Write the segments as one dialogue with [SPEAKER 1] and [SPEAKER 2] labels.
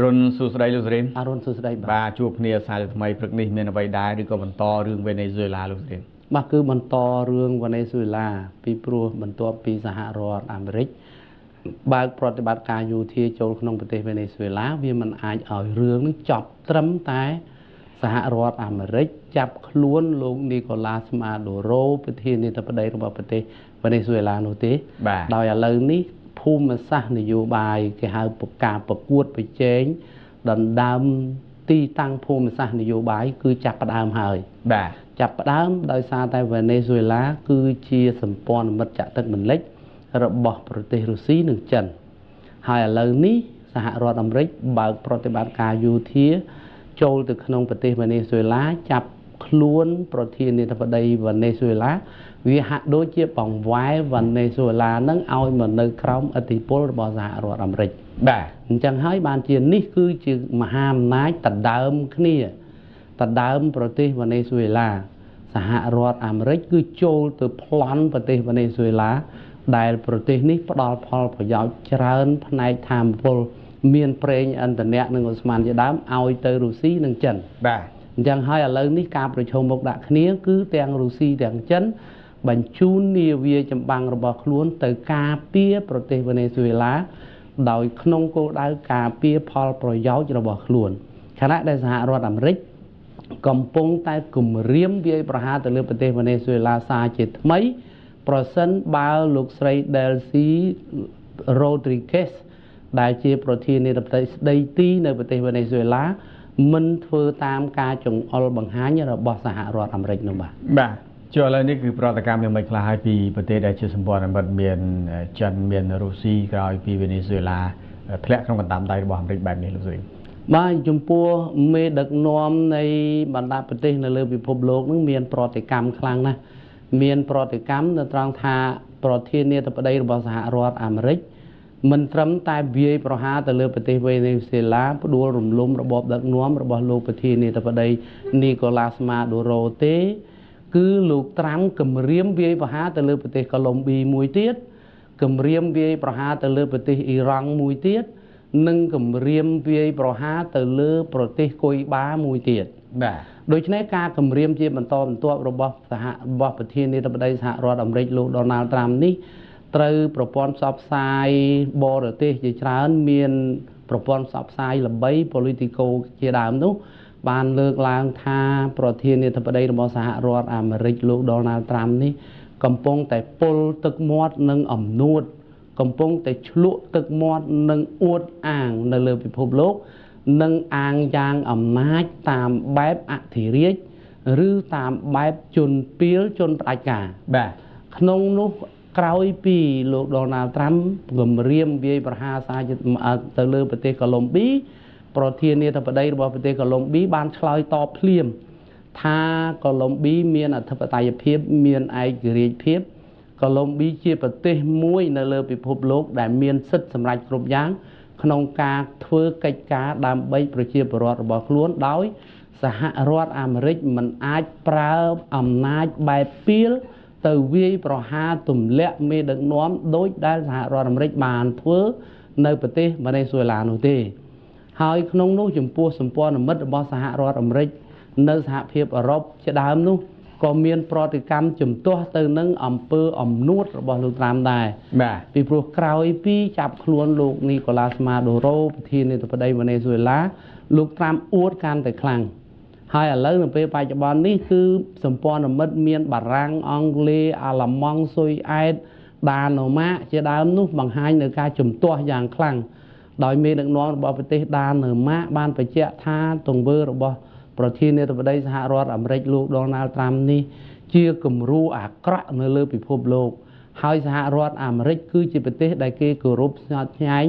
[SPEAKER 1] រុនសួស្តីលោកស្រី
[SPEAKER 2] អរុនសួស្តី
[SPEAKER 1] បាទជួបគ្នាសារថ្មីព្រឹកនេះមានអ្វីដែរឬក៏បន្តរឿងវេណេស៊ុយឡាលោកស្រី
[SPEAKER 2] បាទគឺបន្តរឿងវេណេស៊ុយឡាពីព្រោះបន្ទាប់ពីសហរដ្ឋអាមេរិកបើកប្រតិបត្តិការយោធាចូលក្នុងប្រទេសវេណេស៊ុយឡាវាមិនអាចឲ្យរឿងនឹងចប់ត្រឹមតែសហរដ្ឋអាមេរិកចាប់ខ្លួនលោកនីកូឡាស្មាដូរ៉ូប្រធានាធិបតីរបស់ប្រទេសវេណេស៊ុយឡានោះទេដោយឥឡូវនេះភូមិសាស្ត្រនយោបាយគេហៅការប្រកួតប្រជែងដណ្ដើមទីតាំងភូមិសាស្ត្រនយោបាយគឺចាប់ផ្ដើមហើយ
[SPEAKER 1] បាទ
[SPEAKER 2] ចាប់ផ្ដើមដោយសារតែវេណេស៊ុយឡាគឺជាសម្ព័ន្ធមិត្តចាក់ទឹកមិនលិចរបស់ប្រទេសរុស្ស៊ីនិងចិនហើយឥឡូវនេះសហរដ្ឋអាមេរិកបើកប្រតិបត្តិការយោធាចូលទៅក្នុងប្រទេសវេណេស៊ុយឡាចាប់ខ្លួនប្រធានាធិបតីវេណេស៊ុយឡាវាហាក់ដូចជាបង្វែរវេណេស៊ុយឡានឹងឲ្យមកនៅក្រោមឥទ្ធិពលរបស់សហរដ្ឋអាមេរិក
[SPEAKER 1] បាទ
[SPEAKER 2] អញ្ចឹងហើយបានជានេះគឺជាមហាអំណាចដណ្ដើមគ្នាដណ្ដើមប្រទេសវេណេស៊ុយឡាសហរដ្ឋអាមេរិកគឺចូលទៅប្លន់ប្រទេសវេណេស៊ុយឡាដែលប្រទេសនេះផ្ដល់ផលប្រយោជន៍ច្រើនផ្នែកថាមពលមានប្រេងឥន្ធនៈនិងអូស្មန်ជាដើមឲ្យទៅរុស្ស៊ីនិងចិន
[SPEAKER 1] បាទ
[SPEAKER 2] អញ្ចឹងហើយឥឡូវនេះការប្រជុំមុខដាក់គ្នាគឺទាំងរុស្ស៊ីទាំងចិនបញ្ជូននាវាចម្បាំងរបស់ខ្លួនទៅការពារប្រទេសវេណេស៊ុយឡាដោយក្នុងគោលដៅការពារផលប្រយោជន៍របស់ខ្លួនខណៈដែលសហរដ្ឋអាមេរិកកំពុងតែគម្រាមវាយប្រហារទៅលើប្រទេសវេណេស៊ុយឡាសារជាថ្មីប្រសិនបើលោកស្រី Delcy Rodriguez ដែលជាប្រធានាធិបតីស្ដីទីនៅប្រទេសវេណេស៊ុយឡាមិនធ្វើតាមការចង្អុលបង្ហាញរបស់សហរដ្ឋអាមេរិកនោះ
[SPEAKER 1] បាទចុះឥឡូវនេះគឺប្រតិកម្មយ៉ាងម៉េចខ្លះហើយពីប្រទេសដែលជាសម្ព័ន្ធមិត្តមានចិនមានរុស្ស៊ីក្រោយពីវេណេស៊ុយឡាធ្លាក់ក្នុងកណ្ដាប់ដៃរបស់អាមេរិកបែបនេះលោកស្រី
[SPEAKER 2] បាទចំពោះមេដឹកនាំនៃបណ្ដាប្រទេសនៅលើពិភពលោកនឹងមានប្រតិកម្មខ្លាំងណាស់មានប្រតិកម្មនៅត្រង់ថាប្រធានាធិបតីរបស់សហរដ្ឋអាមេរិកមិនត្រឹមតែវាយប្រហារទៅលើប្រទេសវេណេស៊ុយឡាផ្ដួលរំលំរបបដឹកនាំរបស់លោកប្រធានាធិបតីនីកូឡាស្មាដូរ៉ូទេគឺលោកត្រាំគម្រាមវាយប្រហារទៅលើប្រទេសកូឡុំប៊ីមួយទៀតគម្រាមវាយប្រហារទៅលើប្រទេសអ៊ីរ៉ង់មួយទៀតនិងគម្រាមវាយប្រហារទៅលើប្រទេសគុយបាមួយទៀត
[SPEAKER 1] បាទ
[SPEAKER 2] ដូច្នេះការគម្រាមជាបន្តបន្ទាប់របស់ប្រធានាធិបតីសហរដ្ឋអាមេរិកលោក Donald Trump នេះត្រូវប្រព័ន្ធផ្សព្វផ្សាយបរទេសជាច្រើនមានប្រព័ន្ធផ្សព្វផ្សាយល្បី Politico ជាដើមនោះបានលើកឡើងថាប្រធានាធិបតីរបស់សហរដ្ឋអាមេរិកលោក Donald Trump នេះកំពុងតែពុលទឹកមាត់និងអំនួតកំពុងតែឆ្លក់ទឹកមាត់និងអួតអាងនៅលើពិភពលោកនិងអាងយ៉ាងអំណាចតាមបែបអធិរាជឬតាមបែបជនពាលជនផ្ដាច់ការ
[SPEAKER 1] បាទ
[SPEAKER 2] ក្នុងនោះក្រោយពីលោក Donald Trump គម្រាមវាយប្រហារសារទៅលើប្រទេសកូឡុំប៊ីប្រធានាធិបតីរបស់ប្រទេសកូឡុំប៊ីបានឆ្លើយតបភ្លាមថាកូឡុំប៊ីមានអធិបតេយ្យភាពមានឯករាជ្យភាពកូឡុំប៊ីជាប្រទេសមួយនៅលើពិភពលោកដែលមានសិទ្ធិសម្រេចគ្រប់យ៉ាងក្នុងការធ្វើកិច្ចការដើម្បីប្រជាពលរដ្ឋរបស់ខ្លួនដោយសហរដ្ឋអាមេរិកមិនអាចប្រើអំណាចបែបពាលទៅវាយប្រហារទម្លាក់មេដឹកនាំដោយដែលសហរដ្ឋអាមេរិកបានធ្វើនៅប្រទេសវេណេស៊ុយឡានោះទេហើយក្នុងនោះចំពោះសម្ព័ន្ធមិត្តរបស់សហរដ្ឋអាមេរិកនៅសហភាពអឺរ៉ុបជាដើមនោះក៏មានប្រតិកម្មជំទាស់ទៅនឹងអំពើអំនួតរបស់លោកត្រាំដែរ
[SPEAKER 1] បាទ
[SPEAKER 2] ពីព្រោះក្រោយពីចាប់ខ្លួនលោកនីកូឡាស្មាដូរ៉ូប្រធានាធិបតីវេណេស៊ុយឡាលោកត្រាំអួតកាន់តែខ្លាំងហើយឥឡូវនៅពេលបច្ចុប្បន្ននេះគឺសម្ព័ន្ធមិត្តមានបារាំងអង់គ្លេសអាល្លឺម៉ង់ស៊ុយអែតដាណូម៉ាជាដើមនោះបង្ហាញនៅការជំទាស់យ៉ាងខ្លាំងដោយមេដឹកនាំរបស់ប្រទេសដាណូម៉ាបានបញ្ជាក់ថាទង្វើរបស់ប្រធានាធិបតីសហរដ្ឋអាមេរិកលោក Donald Trump នេះជាគំរូអាក្រក់នៅលើពិភពលោកហើយសហរដ្ឋអាមេរិកគឺជាប្រទេសដែលគេគោរពស្ញប់ញែង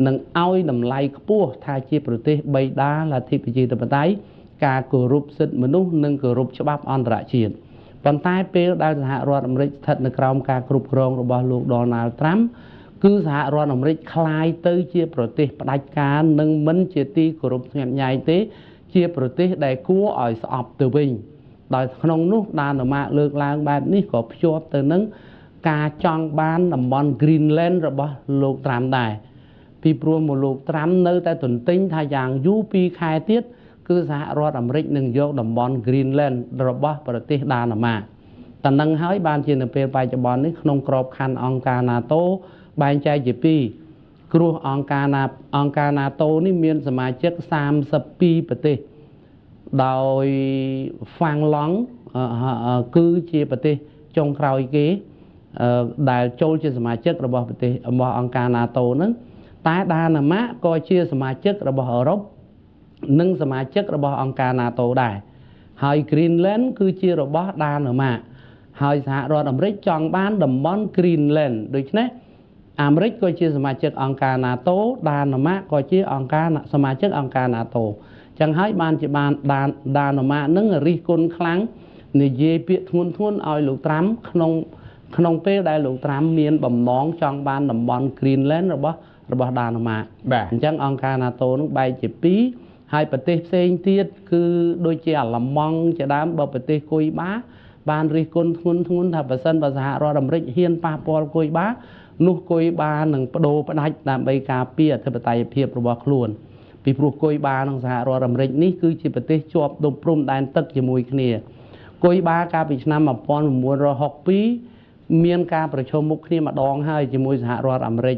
[SPEAKER 2] និងឲ្យតម្លៃខ្ពស់ថាជាប្រទេសបិតាលទ្ធិប្រជាធិបតេយ្យការគោរពសិទ្ធិមនុស្សនិងគោរពច្បាប់អន្តរជាតិប៉ុន្តែពេលដែលសហរដ្ឋអាមេរិកស្ថិតនៅក្រោមការគ្រប់គ្រងរបស់លោក Donald Trump គឺសហរដ្ឋអាមេរិកคล้ายទៅជាប្រទេសផ្ដាច់ការនិងមិនជាទីគោរពស្ញប់ញែងទេជាប្រទេសដែលគួរឲ្យស្អប់ទៅវិញដោយក្នុងនោះដាណូម៉ាលើកឡើងបែបនេះក៏ភ្ជាប់ទៅនឹងការចង់បានតំបន់ Greenland របស់លោកត្រាំដែរ ពីព្រោះមកលោកត្រាំនៅតែទន្ទិញថាយ៉ាងយូរ2 ខែទៀតគឺសហរដ្ឋអាមេរិកនឹងយកតំបន់ Greenland របស់ប្រទេសដាណឺម៉ាកតែនឹងហើយបានជានៅពេលបច្ចុប្បន្ននេះក្នុងក្របខ័ណ្ឌអង្គការ NATO បែងចែកជា2គ្រោះអង្គការ NATO នេះមានសមាជិក32ប្រទេសដោយហ្វាំងឡង់គឺជាប្រទេសចុងក្រោយគេដែលចូលជាសមាជិករបស់ប្រទេសរបស់អង្គការ NATO ហ្នឹងតែដាណឺម៉ាកក៏ជាសមាជិករបស់អឺរ៉ុបនិងសមាជិករបស់អង្គការ NATO ដែរហើយ Greenland គឺជារបស់ដាណឺម៉ាកហើយសហរដ្ឋអាមេរិកចង់បានតំបន់ Greenland ដូច្នេះអាមេរិកក៏ជាសមាជិកអង្គការ NATO ដាណឺម៉ាកក៏ជាអង្គការសមាជិកអង្គការ NATO ចឹងហើយបានជាបានដាណឺម៉ាកនឹងរិះគន់ខ្លាំងនិយាយពាក្យធ្ងន់ឲ្យលោកត្រាំក្នុងពេលដែលលោកត្រាំមានបំណងចង់បានតំបន់ Greenland របស់ដាណឺម៉ាកអញ្ចឹងអង្គការ NATO នឹងបែកជា2ហើយប្រទេសផ្សេងទៀតគឺដូចជាអាល្លឺម៉ង់ជាដើមបើប្រទេសគុយបាបានរិះគន់ធ្ងន់ថាបើសិនបើសហរដ្ឋអាមេរិកហ៊ានប៉ះពាល់គុយបានោះគុយបានឹងបដូរផ្ដាច់ដើម្បីការពារអធិបតេយ្យភាពរបស់ខ្លួនពីព្រោះគុយបានិងសហរដ្ឋអាមេរិកនេះគឺជាប្រទេសជាប់ដុំព្រំដែនទឹកជាមួយគ្នាគុយបាកាលពីឆ្នាំ1962មានការប្រជុំមុខគ្នាម្ដងហើយជាមួយសហរដ្ឋអាមេរិក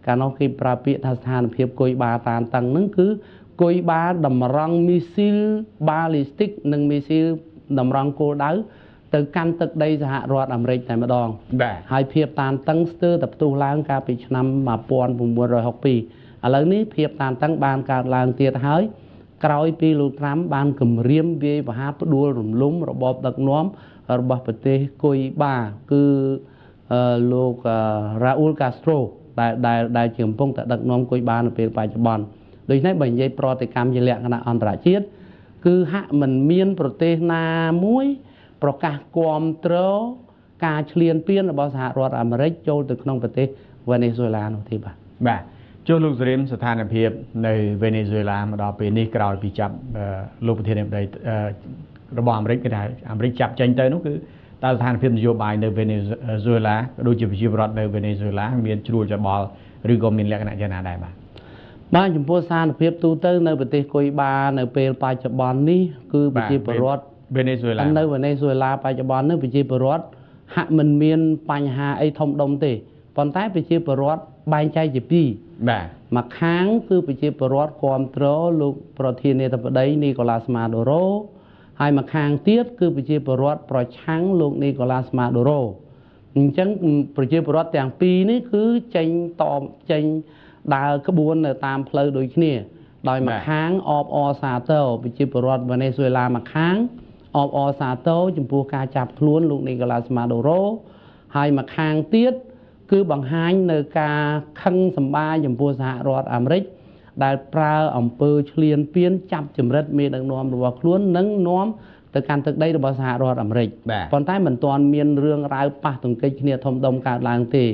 [SPEAKER 2] កាលនោះគេប្រើពាក្យថាស្ថានភាពគុយបាតានតឹងហ្នឹងគឺគុយបាតម្រង់មីស៊ីលបាឡីស្ទិកនិងមីស៊ីលតម្រង់គោលដៅទៅកាន់ទឹកដីសហរដ្ឋអាមេរិកតែម្ដងហើយភាពតានតឹងស្ទើរតែផ្ទុះឡើងកាលពីឆ្នាំ1962ឥឡូវនេះភាពតានតឹងបានកើតឡើងទៀតហើយក្រោយពីលោកត្រាំបានគម្រាមវាយប្រហារផ្ដួលរំលំរបបដឹកនាំរបស់ប្រទេសគុយបាគឺលោករ៉ាអ៊ូលកាស្ត្រូដែលជាកំពុងតែដឹកនាំគុយបានៅពេលបច្ចុប្បន្នដូច្នេះបើនិយាយប្រតិកម្មជាលក្ខណៈអន្តរជាតិគឺហាក់មិនមានប្រទេសណាមួយប្រកាសគាំទ្រការឈ្លានពានរបស់សហរដ្ឋអាមេរិកចូលទៅក្នុងប្រទេសវេណេស៊ុយឡានោះទេបាទ
[SPEAKER 1] ចុះលោកសេរីមស្ថានភាពនៅវេណេស៊ុយឡាមកដល់ពេលនេះក្រោយពីចាប់លោកប្រធានាធិបតីរបស់អាមេរិកគឺថាអាមេរិកចាប់ចេញទៅនោះគឺតើស្ថានភាពនយោបាយនៅវេណេស៊ុយឡាក៏ដូចជាប្រជាពលរដ្ឋនៅវេណេស៊ុយឡាមានជ្រួលច្បល់ឬក៏មានលក្ខណៈយ៉ាងណាដែរបាទ
[SPEAKER 2] ចំពោះស្ថានភាពទូទៅនៅប្រទេសគុយបានៅពេលបច្ចុប្បន្ននេះគឺប្រជាពលរដ្ឋ
[SPEAKER 1] វេណេស៊ុយឡា
[SPEAKER 2] នៅវេណេស៊ុយឡាបច្ចុប្បន្ននេះប្រជាពលរដ្ឋហាក់មិនមានបញ្ហាអីធំដុំទេប៉ុន្តែប្រជាពលរដ្ឋបែងចែកជា2មួយខាងគឺប្រជាពលរដ្ឋគាំទ្រលោកប្រធានាធិបតីនីកូឡាសម៉ាដូរ៉ូហើយមួយខាងទៀតគឺប្រជាពលរដ្ឋប្រឆាំងលោកនីកូឡាសម៉ាដូរ៉ូអញ្ចឹងប្រជាពលរដ្ឋទាំងពីរនេះគឺចេញដើរក្បួននៅតាមផ្លូវដូចគ្នាដោយមួយខាងអបអរសាទរប្រជាពលរដ្ឋវេណេស៊ុយឡាមួយខាងអបអរសាទរចំពោះការចាប់ខ្លួនលោកនីកូឡាសម៉ាដូរ៉ូហើយមួយខាងទៀតគឺបង្ហាញនៅការខឹងសម្បារចំពោះសហរដ្ឋអាមេរិកដែលប្រើអំពើឈ្លានពានចាប់ចម្រិតមេដឹកនាំរបស់ខ្លួននិងនាំទៅកាន់ទឹកដីរបស់សហរដ្ឋអាមេរិកប៉ុន្តែមិនទាន់មានរឿងរ៉ាវប៉ះទង្គិចគ្នាធំដុំកើតឡើងទេ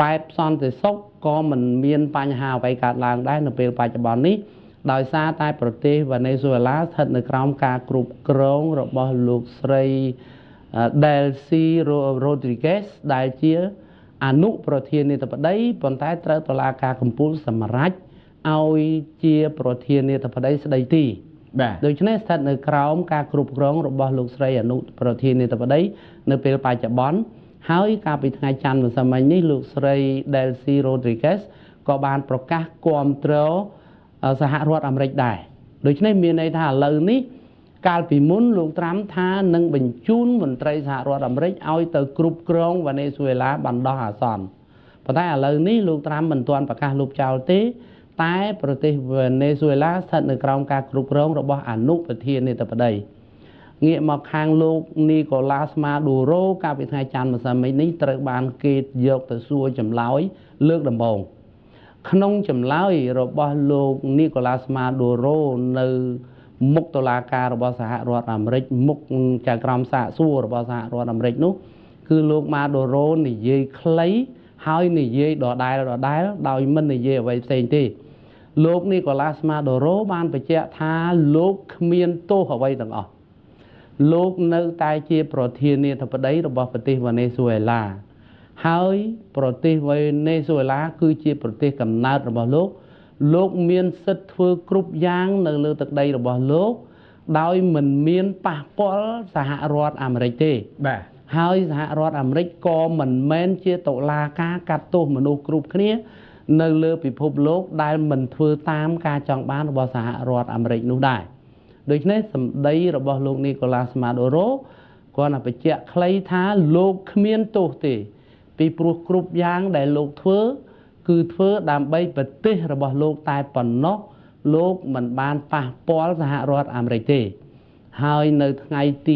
[SPEAKER 2] បែបសន្តិសុខក៏មិនមានបញ្ហាអ្វីកើតឡើងដែរនៅពេលបច្ចុប្បន្ននេះដោយសារតែប្រទេសវេណេស៊ុយឡាស្ថិតនៅក្រោមការគ្រប់គ្រងរបស់លោកស្រី Delcy Rodriguez ដែលជាអនុប្រធានាធិបតីប៉ុន្តែត្រូវតុលាការកំពូលសម្រេចឲ្យជាប្រធានាធិបតីស្ដីទីដូច្នេះស្ថិតនៅក្រោមការគ្រប់គ្រងរបស់លោកស្រីអនុប្រធានាធិបតីនៅពេលបច្ចុប្បន្នហើយកាលពីថ្ងៃច័ន្ទម្សិលមិញនេះលោកស្រី Delcy Rodriguez ក៏បានប្រកាសគាំទ្រសហរដ្ឋអាមេរិកដែរដូច្នេះមានន័យថាឥឡូវនេះកាលពីមុនលោកត្រាំថានឹងបញ្ជូនមន្ត្រីសហរដ្ឋអាមេរិកឲ្យទៅគ្រប់គ្រងវេណេស៊ុយឡាបណ្ដោះអាសន្នប៉ុន្តែឥឡូវនេះលោកត្រាំមិនទាន់ប្រកាសលុបចោលទេតែប្រទេសវេណេស៊ុយឡាស្ថិតនៅក្រោមការគ្រប់គ្រងរបស់អនុប្រធានាធិបតីងាកមកខាងលោកនីកូឡាសម៉ាដូរ៉ូកាលពីថ្ងៃច័ន្ទម្សិលមិញនេះត្រូវបានគេយកទៅសួរចម្លើយលើកដំបូងក្នុងចម្លើយរបស់លោកនីកូឡាសម៉ាដូរ៉ូនៅមុខតុលាការរបស់សហរដ្ឋអាមេរិកមុខចៅក្រមសាកសួររបស់សហរដ្ឋអាមេរិកនោះគឺលោកម៉ាដូរ៉ូនិយាយខ្លីហើយនិយាយដដែលដោយមិននិយាយអ្វីផ្សេងទេលោកនីកូឡាសម៉ាដូរ៉ូបានបញ្ជាក់ថាលោកគ្មានទោសអ្វីទាំងអស់លោកនៅតែជាប្រធានាធិបតីរបស់ប្រទេសវេណេស៊ុយឡា ហើយប្រទេសវេណេស៊ុយឡាគឺជាប្រទេសកំណើតរបស់លោកមានសិទ្ធិធ្វើគ្រប់យ៉ាងនៅលើទឹកដីរបស់លោកដោយមិនមានប៉ះពាល់សហរដ្ឋអាមេរិកទេ
[SPEAKER 1] បាទ
[SPEAKER 2] ហើយសហរដ្ឋអាមេរិកក៏មិនមែនជាតុលាការកាត់ទោសមនុស្សគ្រប់គ្នានៅលើពិភពលោកដែលមិនធ្វើតាមការចង់បានរបស់សហរដ្ឋអាមេរិកនោះដែរដូច្នេះសម្ដីរបស់លោកនីកូឡាសម៉ាដូរ៉ូគាត់បានបញ្ជាក់ខ្លីថាលោកគ្មានទោសទេពីព្រោះគ្រប់យ៉ាងដែលលោកធ្វើគឺធ្វើដើម្បីប្រទេសរបស់លោកតែប៉ុណ្ណោះលោកមិនបានប៉ះពាល់សហរដ្ឋអាមេរិកទេហើយនៅថ្ងៃទី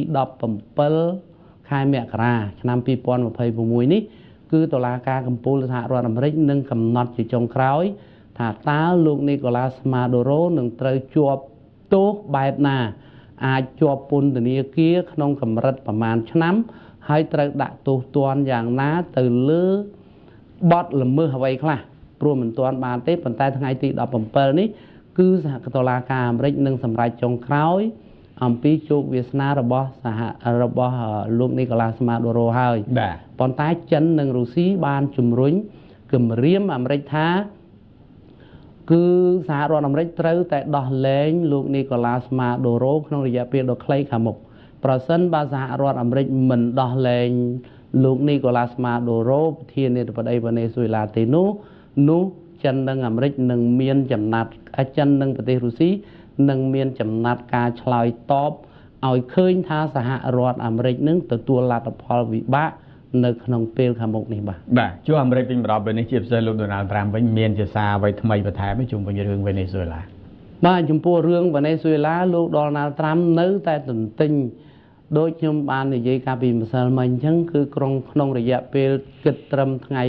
[SPEAKER 2] 17ខែមករាឆ្នាំ2026នេះគឺតុលាការកំពូលសហរដ្ឋអាមេរិកនឹងកំណត់ជាចុងក្រោយថាតើលោកនីកូឡាសម៉ាដូរ៉ូនឹងត្រូវជាប់ទោសបែបណាអាចជាប់ពន្ធនាគារក្នុងកម្រិតប្រមាណឆ្នាំហើយត្រូវដាក់ទោសទណ្ឌយ៉ាងណាទៅលើបទល្មើសអ្វីខ្លះព្រោះមិនទាន់បានទេប៉ុន្តែថ្ងៃទី17នេះគឺសហតុលាការអាមេរិកនឹងសម្រេចចុងក្រោយអំពីជោគវាសនារបស់លោកនីកូឡាសម៉ាដូរ៉ូហើយប៉ុន្តែចិននិងរុស្ស៊ីបានជំរុញគម្រាមអាមេរិកថាគឺសហរដ្ឋអាមេរិកត្រូវតែដោះលែងលោកនីកូឡាសម៉ាដូរ៉ូក្នុងរយៈពេលដ៏ខ្លីខាងមុខប្រសិនបើសហរដ្ឋអាមេរិកមិនដោះលែងលោកនីកូឡាសម៉ាដូរ៉ូប្រធានាធិបតីវេណេស៊ុយឡាទេនោះចិននិងអាមេរិកនឹងមានចំណាត់ចិននិងប្រទេសរុស្ស៊ីនឹងមានចំណាត់ការឆ្លើយតបឲ្យឃើញថាសហរដ្ឋអាមេរិកនឹងទទួលលទ្ធផលវិបាកនៅក្នុងពេលខាងមុខនេះ
[SPEAKER 1] បាទជួអាមេរិកវិញម្ដងពេលនេះជាពិសេសលោកដូណាល់ត្រាំវិញមានជាសារអ្វីថ្មីបន្ថែមជុំវិញរឿងវេណេស៊ុយឡា
[SPEAKER 2] បាទចំពោះរឿងវេណេស៊ុយឡាលោកដូណាល់ត្រាំនៅតែទន្ទិញដូចខ្ញុំបាននិយាយកាលពីម្សិលមិញអញ្ចឹងគឺក្នុងរយៈពេលគិតត្រឹមថ្ងៃ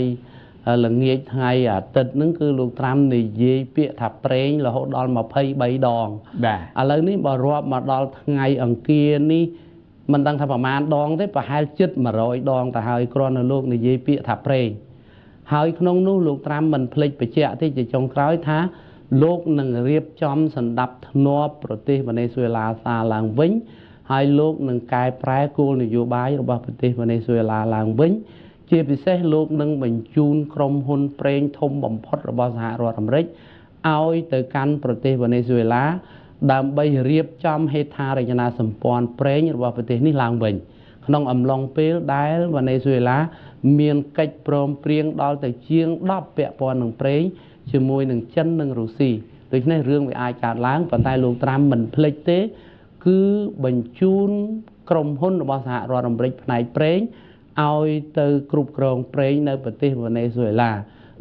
[SPEAKER 2] ល្ងាចថ្ងៃអាទិត្យហ្នឹងគឺលោកត្រាំនិយាយពាក្យថាប្រេងរហូតដល់23ដងបាទឥឡូវនេះបើរាប់មកដល់ថ្ងៃអង្គារនេះមិនដឹងថាប្រមាណដងទេប្រហែលជិត100ដងទៅហើយគ្រាន់តែលោកនិយាយពាក្យថាប្រេងហើយក្នុងនោះលោកត្រាំមិនភ្លេចបញ្ជាក់ទេជាចុងក្រោយថាលោកនឹងរៀបចំសណ្ដាប់ធ្នាប់ប្រទេសវេណេស៊ុយឡាសារឡើងវិញហើយលោកនឹងកែប្រែគោលនយោបាយរបស់ប្រទេសវេណេស៊ុយឡាឡើងវិញជាពិសេសលោកនឹងបញ្ជូនក្រុមហ៊ុនប្រេងធំបំផុតរបស់សហរដ្ឋអាមេរិកឲ្យទៅកាន់ប្រទេសវេណេស៊ុយឡាដើម្បីរៀបចំហេដ្ឋារចនាសម្ព័ន្ធប្រេងរបស់ប្រទេសនេះឡើងវិញក្នុងអំឡុងពេលដែលវេណេស៊ុយឡាមានកិច្ចព្រមព្រៀងដល់ទៅជាង10ពាក់ព័ន្ធនឹងប្រេងជាមួយនឹងចិននិងរុស្ស៊ីដូច្នេះរឿងវាអាចកើតឡើងប៉ុន្តែលោកត្រាំមិនភ្លេចទេគឺបញ្ជូនក្រុមហ៊ុនរបស់សហរដ្ឋអាមេរិកផ្នែកប្រេងឲ្យទៅគ្រប់គ្រងប្រេងនៅប្រទេសវេណេស៊ុយឡា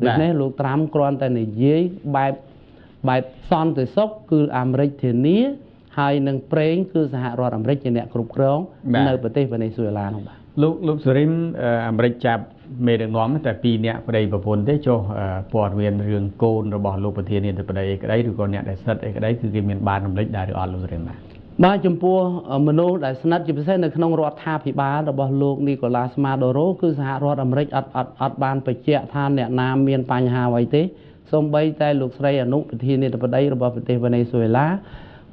[SPEAKER 2] ដូច្នេះលោកត្រាំគ្រាន់តែនិយាយបែបសន្តិសុខគឺអាមេរិកធានាហើយនឹងប្រេងគឺសហរដ្ឋអាមេរិកជាអ្នកគ្រប់គ្រងនៅប្រទេសវេណេស៊ុយឡានោះបាទ
[SPEAKER 1] លោកសេរីមអាមេរិកចាប់មេដឹកនាំតែ2នាក់ប្តីប្រពន្ធទេចុះព័ត៌មានរឿងកូនរបស់លោកប្រធានាធិបតីអីក្តីឬក៏អ្នកដែលស្និទ្ធអីក្តីគឺគេមានបានរំលេចដែរឬអត់លោកសេរីម
[SPEAKER 2] បាទចំពោះមនុស្សដែលស្និទ្ធជាពិសេសនៅក្នុងរដ្ឋាភិបាលរបស់លោកនីកូឡាសម៉ាដូរ៉ូគឺសហរដ្ឋអាមេរិកអត់បានបញ្ជាក់ថាអ្នកណាមានបញ្ហាអ្វីទេសូម្បីតែលោកស្រីអនុប្រធានាធិបតីរបស់ប្រទេសវេណេស៊ុយឡា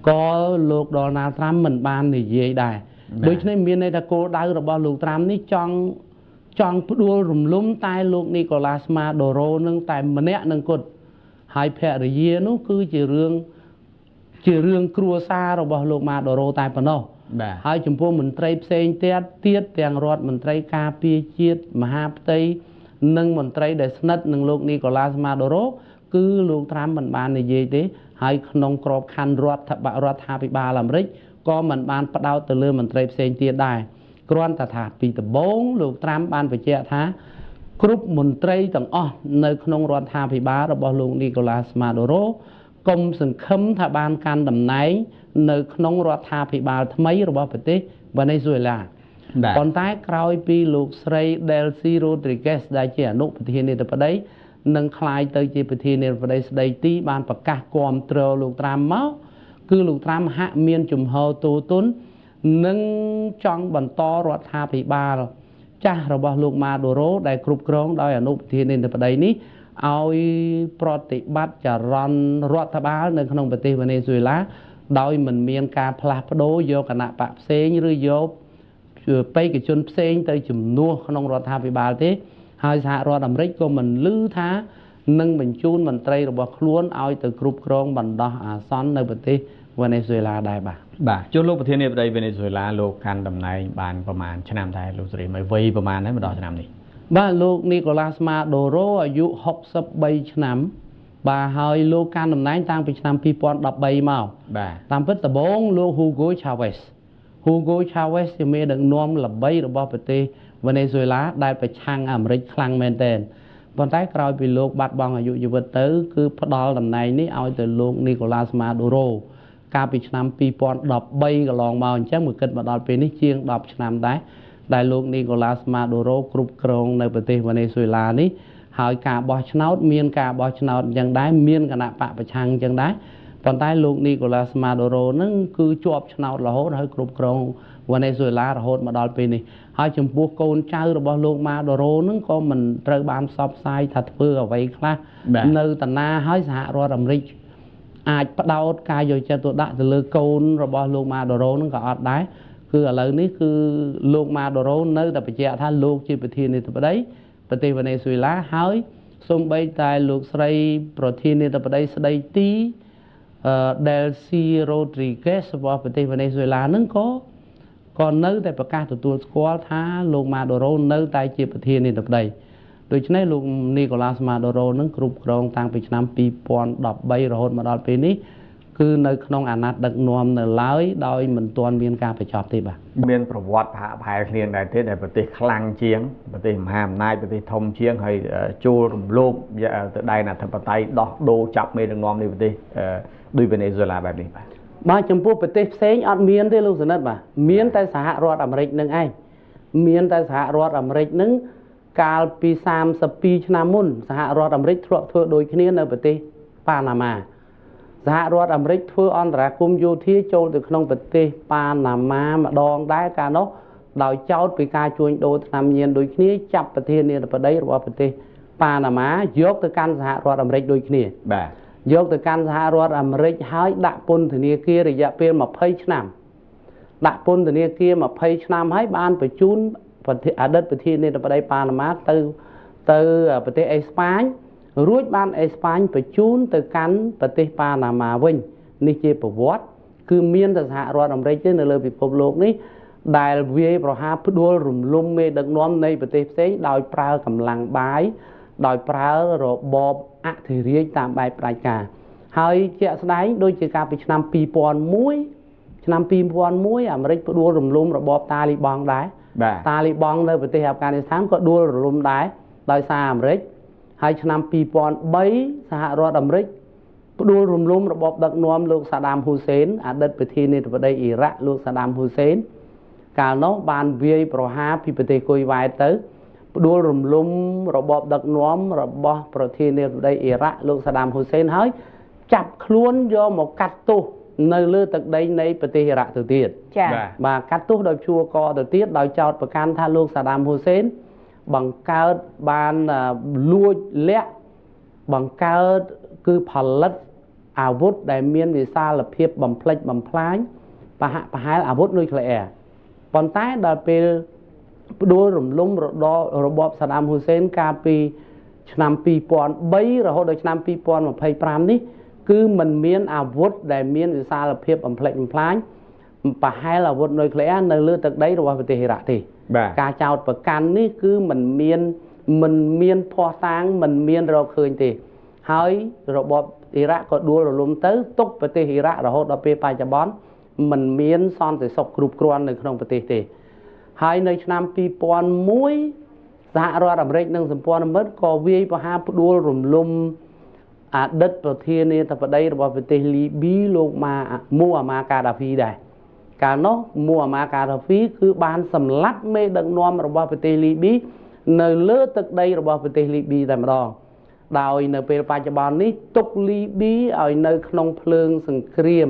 [SPEAKER 2] ក៏លោកដូណាល់ត្រាំមិនបាននិយាយដែរដូច្នេះមានន័យថាគោលដៅរបស់លោកត្រាំនេះចង់ផ្ដួលរំលំតែលោកនីកូឡាសម៉ាដូរ៉ូនឹងតែម្នាក់នឹងគត់ហើយភរិយានោះគឺជារឿងគ្រួសាររបស់លោកម៉ាដូរ៉ូតែប៉ុណ្ណោះហើយចំពោះមន្ត្រីផ្សេងទៀតទាំងរដ្ឋមន្ត្រីការពារជាតិមហាផ្ទៃនិងមន្ត្រីដែលស្និទ្ធនឹងលោកនីកូឡាសម៉ាដូរ៉ូគឺលោកត្រាំមិនបាននិយាយទេហើយក្នុងក្របខ័ណ្ឌរដ្ឋាភិបាលអាមេរិកក៏មិនបានផ្ដោតទៅលើមន្ត្រីផ្សេងទៀតដែរគ្រាន់តែថាពីដំបូងលោកត្រាំបានបញ្ជាក់ថាគ្រប់មន្ត្រីទាំងអស់នៅក្នុងរដ្ឋាភិបាលរបស់លោកនីកូឡាសម៉ាដូរ៉ូកុំសង្ឃឹមថាបានកាន់តំណែងនៅក្នុងរដ្ឋាភិបាលថ្មីរបស់ប្រទេសវេណេស៊ុយឡាប៉ុន្តែក្រោយពីលោកស្រី Delcy Rodriguez ដែលជាអនុប្រធានាធិបតីនឹងក្លាយទៅជាប្រធានាធិបតីស្ដីទីបានប្រកាសគាំទ្រលោកត្រាំមកគឺលោកត្រាំហាក់មានជំហរទូទុននិងចង់បន្តរដ្ឋាភិបាលចាស់របស់លោកម៉ាដូរ៉ូដែលគ្រប់គ្រងដោយអនុប្រធានាធិបតីនេះឲ្យប្រតិបត្តិចរន្តរដ្ឋបាលនៅក្នុងប្រទេសវេណេស៊ុយឡាដោយមិនមានការផ្លាស់ប្ដូរយកគណៈបកផ្សេងឬយកបេក្ខជនផ្សេងទៅជំនួសក្នុងរដ្ឋាភិបាលទេ ហើយសហរដ្ឋអាមេរិកក៏មិនលឺថានឹងបញ្ជូនមន្ត្រីរបស់ខ្លួនឲ្យទៅគ្រប់គ្រងបណ្ដោះអាសន្ននៅប្រទេសវេណេស៊ុយឡាដែរបាទ
[SPEAKER 1] ជួបលោកប្រធានាធិបតីវេណេស៊ុយឡាលោកកាន់តំណែងបានប្រមាណឆ្នាំដែរលោកសេរីមកវ័យប្រមាណហើយមកដល់ឆ្នាំនេះ
[SPEAKER 2] បាទលោកនីកូឡាស់ម៉ាដូរ៉ូអាយុ63ឆ្នាំបាទហើយលោកកាន់តំណែងតាំងពីឆ្នាំ2013មក
[SPEAKER 1] បាទ
[SPEAKER 2] តាមពិតដំបូងលោក Hugo Chavez ជាមេដឹកនាំល្បីរបស់ប្រទេសវេណេស៊ុយឡាដែលប្រឆាំងអាមេរិកខ្លាំងមែនទែនប៉ុន្តែក្រោយពីលោកបាត់បង់អាយុជីវិតទៅគឺផ្ដល់តំណែងនេះឲ្យទៅលោកនីកូឡាស់ម៉ាដូរ៉ូកាលពីឆ្នាំ2013កន្លងមកអញ្ចឹងមកគិតមកដល់ពេលនេះជាង10ឆ្នាំដែរដែលលោកនីកូឡាស់ម៉ាដូរ៉ូគ្រប់គ្រងនៅប្រទេសវេណេស៊ុយឡានេះហើយការបោះឆ្នោតមានការបោះឆ្នោតអញ្ចឹងដែរមានគណៈបកប្រឆាំងអញ្ចឹងដែរប៉ុន្តែលោកនីកូឡាស់ម៉ាដូរ៉ូនឹងគឺជាប់ឆ្នោតរហូតហើយគ្រប់គ្រងវេណេស៊ុយឡារហូតមកដល់ពេលនេះហើយចំពោះកូនចៅរបស់លោកម៉ាដូរ៉ូនឹងក៏មិនត្រូវបានផ្សព្វផ្សាយថាធ្វើអ្វីខ្លះនៅតាណាហើយសហរដ្ឋអាមេរិកអាចផ្ដោតការយកចិត្តទុកដាក់ទៅលើកូនរបស់លោកម៉ាដូរ៉ូនឹងក៏អត់ដែរគឺឥឡូវនេះគឺលោកម៉ាដូរ៉ូនៅតែបញ្ជាក់ថាលោកជាប្រធានាធិបតីប្រទេសវេណេស៊ុយឡាហើយសូម្បីតែលោកស្រីប្រធានាធិបតីស្ដីទី Delcy Rodriguez របស់ប្រទេសវេណេស៊ុយឡានឹងក៏នៅតែប្រកាសទទួលស្គាល់ថាលោកម៉ាដូរ៉ូនៅតែជាប្រធានាធិបតីដូច្នេះលោកនីកូឡាស់ម៉ាដូរ៉ូនឹងគ្រប់គ្រងតាំងពីឆ្នាំ2013រហូតមកដល់ពេលនេះគឺនៅក្នុងអាណត្តិដឹកនាំនៅឡើយដោយមិនទាន់មានការបញ្ចប់ទេបាទ
[SPEAKER 1] មានប្រវត្តិប្រហែលគ្នាដែរទេដែលប្រទេសខ្លាំងជាងប្រទេសមហាអំណាចប្រទេសធំជាងហើយចូលរំលោភទៅដែនអធិបតេយ្យដោះដូរចាប់មេដឹកនាំនៃប្រទេសដូចវេណេស៊ុយឡាបែបនេះ
[SPEAKER 2] បាទចំពោះប្រទេសផ្សេងអត់មានទេលោកសនិតបាទមានតែសហរដ្ឋអាមេរិកនឹងឯងមានតែសហរដ្ឋអាមេរិកនឹងកាលពី32ឆ្នាំមុនសហរដ្ឋអាមេរិកធ្លាប់ធ្វើដូចគ្នានៅប្រទេសប៉ាណាម៉ាសហរដ្ឋអាមេរិកធ្វើអន្តរាគមន៍យោធាចូលទៅក្នុងប្រទេសប៉ាណាម៉ាម្ដងដែរកាលនោះដោយចោទពីការជួញដូរថ្នាំញៀនដូចគ្នាចាប់ប្រធានាធិបតីរបស់ប្រទេសប៉ាណាម៉ាយកទៅកាន់សហរដ្ឋអាមេរិកដូចគ្នា
[SPEAKER 1] បាទ
[SPEAKER 2] យកទៅកាន់សហរដ្ឋអាមេរិកហើយដាក់ពន្ធនាគាររយៈពេល20ឆ្នាំដាក់ពន្ធនាគារ20ឆ្នាំហើយបានបញ្ជូនអតីតប្រធានាធិបតីប៉ាណាម៉ាទៅប្រទេសអេស្ប៉ាញរួចបានអេស្ប៉ាញបញ្ជូនទៅកាន់ប្រទេសប៉ាណាម៉ាវិញនេះជាប្រវត្តិគឺមានតែសហរដ្ឋអាមេរិកទេនៅលើពិភពលោកនេះដែលវាយប្រហារផ្ដួលរំលំមេដឹកនាំនៃប្រទេសផ្សេងដោយប្រើកម្លាំងបាយដោយប្រើរបបអធិរាជតាមបែបផ្ដាច់ការហើយជាក់ស្ដែងដូចជាការពីឆ្នាំ2001អាមេរិកផ្ដួលរំលំរបបតាលីបង់ដែរតាលីបង់នៅប្រទេសអាហ្វហ្គានីស្ថានក៏ដួលរលំដែរដោយសារអាមេរិកហើយឆ្នាំ2003សហរដ្ឋអាមេរិកផ្ដួលរំលំរបបដឹកនាំលោកសាដាមហ៊ូសេនអតីតប្រធានាធិបតីអ៊ីរ៉ាក់លោកសាដាមហ៊ូសេនកាលនោះបានវាយប្រហារពីប្រទេសគុយវ៉ែតទៅផ្ដួលរំលំរបបដឹកនាំរបស់ប្រធានាធិបតីអ៊ីរ៉ាក់លោកសាដាមហ៊ូសេនហើយចាប់ខ្លួនយកមកកាត់ទោសនៅលើទឹកដីនៃប្រទេសអ៊ីរ៉ាក់ទៅទៀត
[SPEAKER 3] ចា៎
[SPEAKER 2] បាទកាត់ទោសដោយជួកទៅទៀតដោយចោទប្រកាន់ថាលោកសាដាមហ៊ូសេនបង្កើតបានលួចលាក់បង្កើតគឺផលិតអាវុធដែលមានវិសាលភាពបំផ្លិចបំផ្លាញប្រហែលអាវុធនុយក្លេអ៊ែរប៉ុន្តែដល់ពេលផ្ដួលរំលំរបបសាដាមហ៊ូសេនកាលពីឆ្នាំ2003រហូតដល់ឆ្នាំ2025នេះគឺมันមានអាវុធដែលមានវិសាលភាពបំផ្លិចបំផ្លាញប្រហែលអាវុធនុយក្លេអ៊ែរនៅលើទឹកដីរបស់ប្រទេសអ៊ីរ៉ាក់ទេការចោទប្រកាន់នេះគឺมันមានភ័ស្តុតាងมันមានរកឃើញទេហើយរបបអ៊ីរ៉ាក់ក៏ដួលរលំទៅទុកប្រទេសអ៊ីរ៉ាក់រហូតដល់ពេលបច្ចុប្បន្នมันមានសន្តិសុខគ្រប់គ្រាន់នៅក្នុងប្រទេសទេហើយនៅឆ្នាំ2001សហរដ្ឋអាមេរិកនិងសម្ព័ន្ធមិត្តក៏វាយប្រហារផ្ដួលរំលំអតីតប្រធានាធិបតីរបស់ប្រទេសលីប៊ីលោកមូអាម៉ាកាដាហ្វីដែរកាលនោះមូអាម៉ាកាដាហ្វីគឺបានសម្លាប់មេដឹកនាំរបស់ប្រទេសលីប៊ីនៅលើទឹកដីរបស់ប្រទេសលីប៊ីតែម្ដងដោយនៅពេលបច្ចុប្បន្ននេះទុកលីប៊ីឲ្យនៅក្នុងភ្លើងសង្គ្រាម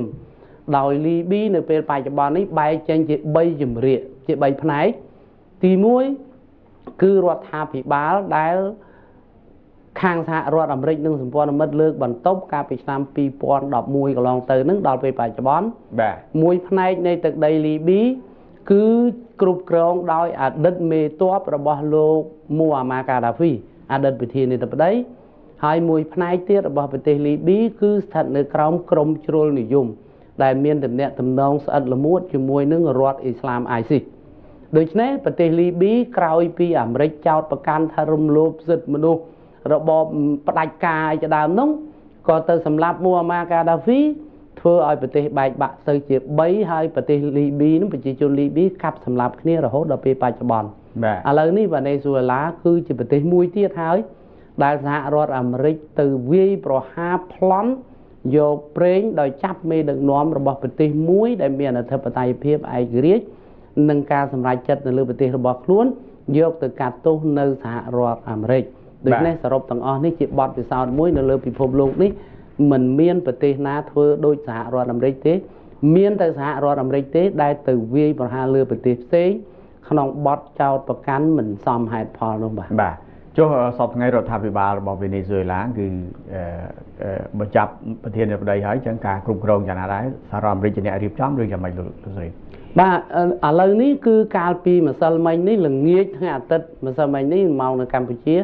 [SPEAKER 2] ដោយលីប៊ីនៅពេលបច្ចុប្បន្ននេះបែកចេញជា3ជំរាកជា3ផ្នែកទី1គឺរដ្ឋាភិបាលដែលខាងសហរដ្ឋអាមេរិកនិងសម្ព័ន្ធមិត្តលើកបន្ទប់កាលពីឆ្នាំ2011កន្លងទៅនឹងដល់ពេលបច្ចុប្បន្នមួយផ្នែកនៃទឹកដីលីប៊ី គឺគ្រប់គ្រងដោយអតីតមេទ័ពរបស់លោកមូអាម៉ាកាដាហ្វីអតីតប្រធានាធិបតីហើយមួយផ្នែកទៀតរបស់ប្រទេសលីប៊ីគឺស្ថិតនៅក្រោមក្រមជ្រុលនិយមដែលមានទំនាក់ទំនងស្អិតល្មួតជាមួយនឹងរដ្ឋអ៊ីស្លាម ISIS ដូច្នេះប្រទេសលីប៊ីក្រោយពីអាមេរិកចោទប្រកាន់ថារំលោភសិទ្ធិមនុស្សរបបផ្ដាច់ការជាដើមនោះក៏ទៅសម្លាប់មូអាម៉ាកាដាហ្វីធ្វើឲ្យប្រទេសបែកបាក់ទៅជា3ហើយប្រទេសលីប៊ីនោះប្រជាជនលីប៊ីកាប់សម្លាប់គ្នារហូតដល់ពេលបច្ចុប្បន្នឥឡូវនេះវ៉ាណេស៊ុយអេឡាគឺជាប្រទេសមួយទៀតហើយដែលសហរដ្ឋអាមេរិកទៅវាយប្រហារប្លន់យកប្រេងដោយចាប់មេដឹកនាំរបស់ប្រទេសមួយដែលមានអធិបតេយ្យភាពឯករាជ្យនិងការសម្រេចចិត្តនៅលើប្រទេសរបស់ខ្លួនយកទៅកាត់ទោសនៅសហរដ្ឋអាមេរិកដូច្នេះសរុបទាំងអស់នេះជាបទពិសោធន៍មួយនៅលើពិភពលោកនេះមិនមានប្រទេសណាធ្វើដូចសហរដ្ឋអាមេរិកទេមានតែសហរដ្ឋអាមេរិកទេដែលទៅវាយប្រហារលើប្រទេសផ្សេងក្នុងបទចោទប្រកាន់មិនសមហេតុផលនោះបាទ
[SPEAKER 1] ចុះសពថ្ងៃរដ្ឋាភិបាលរបស់វេណេស៊ុយអេឡាគឺបញ្ចប់ប្រធានាធិបតីហើយចឹងការគ្រប់គ្រងយ៉ាងណាដែរសហរដ្ឋអាមេរិកជាអ្នករៀបចំឬយ៉ាងម៉េចលោកស្រី
[SPEAKER 2] បាទឥឡូវនេះគឺកាលពីម្សិលមិញនេះល្ងាចថ្ងៃអាទិត្យម្សិលមិញនេះមកនៅកម្ពុជា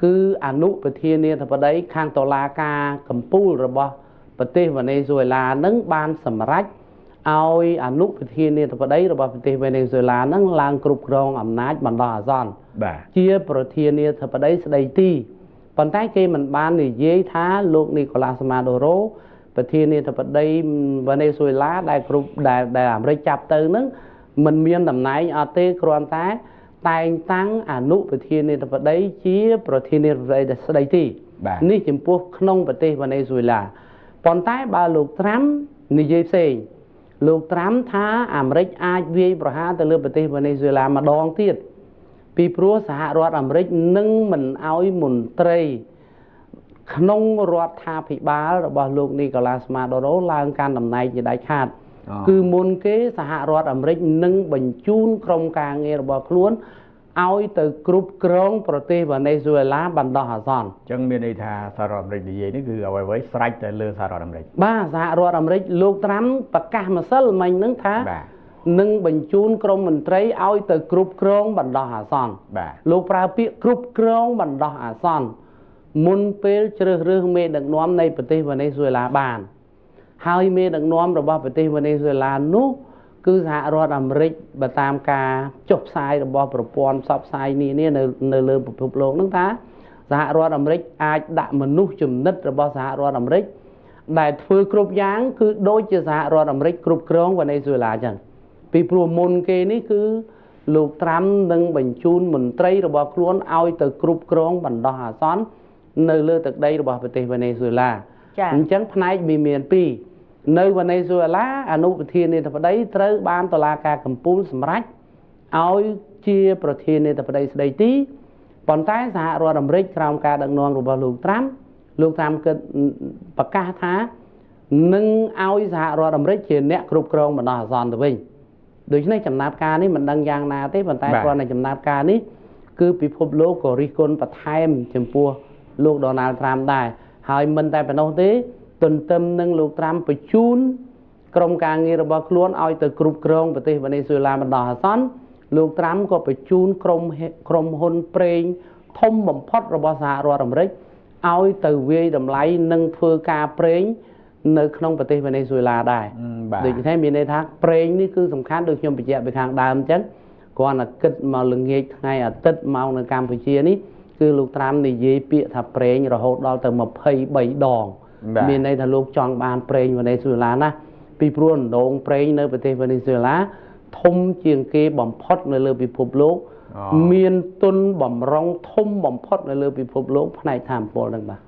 [SPEAKER 2] គឺអនុប្រធានាធិបតីខាងតុលាការកំពូលរបស់ប្រទេសវេណេស៊ុយអេឡានឹងបានសម្រេចឲ្យអនុប្រធានាធិបតីរបស់ប្រទេសវេណេស៊ុយអេឡានឹងឡើងគ្រប់គ្រងអំណាចបណ្ដោះអាសន្នជាប្រធានាធិបតីស្ដីទីប៉ុន្តែគេមិនបាននិយាយថាលោកនីកូឡាសម៉ាដូរ៉ូប្រធានាធិបតីវេណេស៊ុយអេឡាដែលគ្រប់ដែលអាមេរិកចាប់ទៅនឹងមិនមានតំណែងអត់ទេគ្រាន់តែតែងតាំងអនុប្រធានាធិបតីជាប្រធានាធិបតីស្ដីទីនេះចំពោះក្នុងប្រទេសវេណេស៊ុយអេឡាប៉ុន្តែបើលោកត្រាំនិយាយផ្សេងលោកត្រាំថាអាមេរិកអាចវាយប្រហារទៅលើប្រទេសវេណេស៊ុយអេឡាម្ដងទៀតពីព្រោះសហរដ្ឋអាមេរិកនឹងមិនអោយមន្ត្រីក្នុងរដ្ឋាភិបាលរបស់លោកនីកូឡាសម៉ាដូរ៉ូឡើងកាន់តំណែងជាដាច់ខាតគឺមុនគេសហរដ្ឋអាមេរិកនឹងបញ្ជូនក្រុមការងាររបស់ខ្លួនឲ្យទៅគ្រប់គ្រងប្រទេសវេណេស៊ុយអេឡាបណ្ដោះអាសន្ន
[SPEAKER 1] អញ្ចឹងមានន័យថាសហរដ្ឋអាមេរិកនិយាយនេះគឺអ្វីៗស្រេចតែលើសហរដ្ឋអាមេរិក
[SPEAKER 2] បាទសហរដ្ឋអាមេរិកលោកត្រាំប្រកាសម្សិលមិញហ្នឹងថានឹងបញ្ជូនក្រុមមន្ត្រីឲ្យទៅគ្រប់គ្រងបណ្ដោះអាសន្នលោកប្រើពាក្យគ្រប់គ្រងបណ្ដោះអាសន្នមុនពេលជ្រើសរើសមេដឹកនាំនៃប្រទេសវេណេស៊ុយអេឡាបានហើយមេដឹកនាំរបស់ប្រទេសវេណេស៊ុយអេឡានោះគឺសហរដ្ឋអាមេរិកបើតាមការចុះផ្សាយរបស់ប្រព័ន្ធផ្សព្វផ្សាយនានានៅលើពិភពលោកហ្នឹងថាសហរដ្ឋអាមេរិកអាចដាក់មនុស្សជំនិតរបស់សហរដ្ឋអាមេរិកដែលធ្វើគ្រប់យ៉ាងគឺដូចជាសហរដ្ឋអាមេរិកគ្រប់គ្រងវេណេស៊ុយអេឡាអញ្ចឹងពីព្រោះមុនគេនេះគឺលោកត្រាំនឹងបញ្ជូនមន្ត្រីរបស់ខ្លួនឲ្យទៅគ្រប់គ្រងបណ្ដោះអាសន្ននៅលើទឹកដីរបស់ប្រទេសវេណេស៊ុយអេឡាអញ្ចឹងផ្នែកមានពីរនៅវេណេស៊ុយអេឡាអនុប្រធានាធិបតីត្រូវបានតុលាការកំពូលសម្រេចឲ្យជាប្រធានាធិបតីស្ដីទីប៉ុន្តែសហរដ្ឋអាមេរិកក្រោមការដឹកនាំរបស់លោកត្រាំគិតប្រកាសថានឹងឲ្យសហរដ្ឋអាមេរិកជាអ្នកគ្រប់គ្រងបណ្ដោះអាសន្នទៅវិញដូច្នេះចំណាត់ការនេះមិនដឹងយ៉ាងណាទេប៉ុន្តែគ្រាន់តែចំណាត់ការនេះគឺពិភពលោកក៏រិះគន់បន្ថែមចំពោះលោកដូណាល់ត្រាំដែរហើយមិនតែប៉ុណ្ណោះទេទន្ទឹមនឹងលោកត្រាំបញ្ជូនក្រុមការងាររបស់ខ្លួនឲ្យទៅគ្រប់គ្រងប្រទេសវេណេស៊ុយអេឡាបណ្ដោះអាសន្នលោកត្រាំក៏បញ្ជូនក្រុមហ៊ុនប្រេងធំបំផុតរបស់សហរដ្ឋអាមេរិកឲ្យទៅវាយតម្លៃនិងធ្វើការប្រេងនៅក្នុងប្រទេសវេណេស៊ុយអេឡាដែរដូច្នេះមានន័យថាប្រេងនេះគឺសំខាន់ដូចខ្ញុំបញ្ជាក់ពីខាងដើមអញ្ចឹងគ្រាន់តែគិតមកល្ងាចថ្ងៃអាទិត្យមកនៅកម្ពុជានេះគឺលោកត្រាំនិយាយពាក្យថាប្រេងរហូតដល់ទៅ23ដងមានន័យថាលោកចង់បានប្រេងវេណេស៊ុយអេឡាណាពីព្រោះអណ្ដូងប្រេងនៅប្រទេសវេណេស៊ុយអេឡាធំជាងគេបំផុតនៅលើពិភពលោកមានទុនបំរុងធំបំផុតនៅលើពិភពលោកផ្នែកថាមពលហ្នឹងបាទ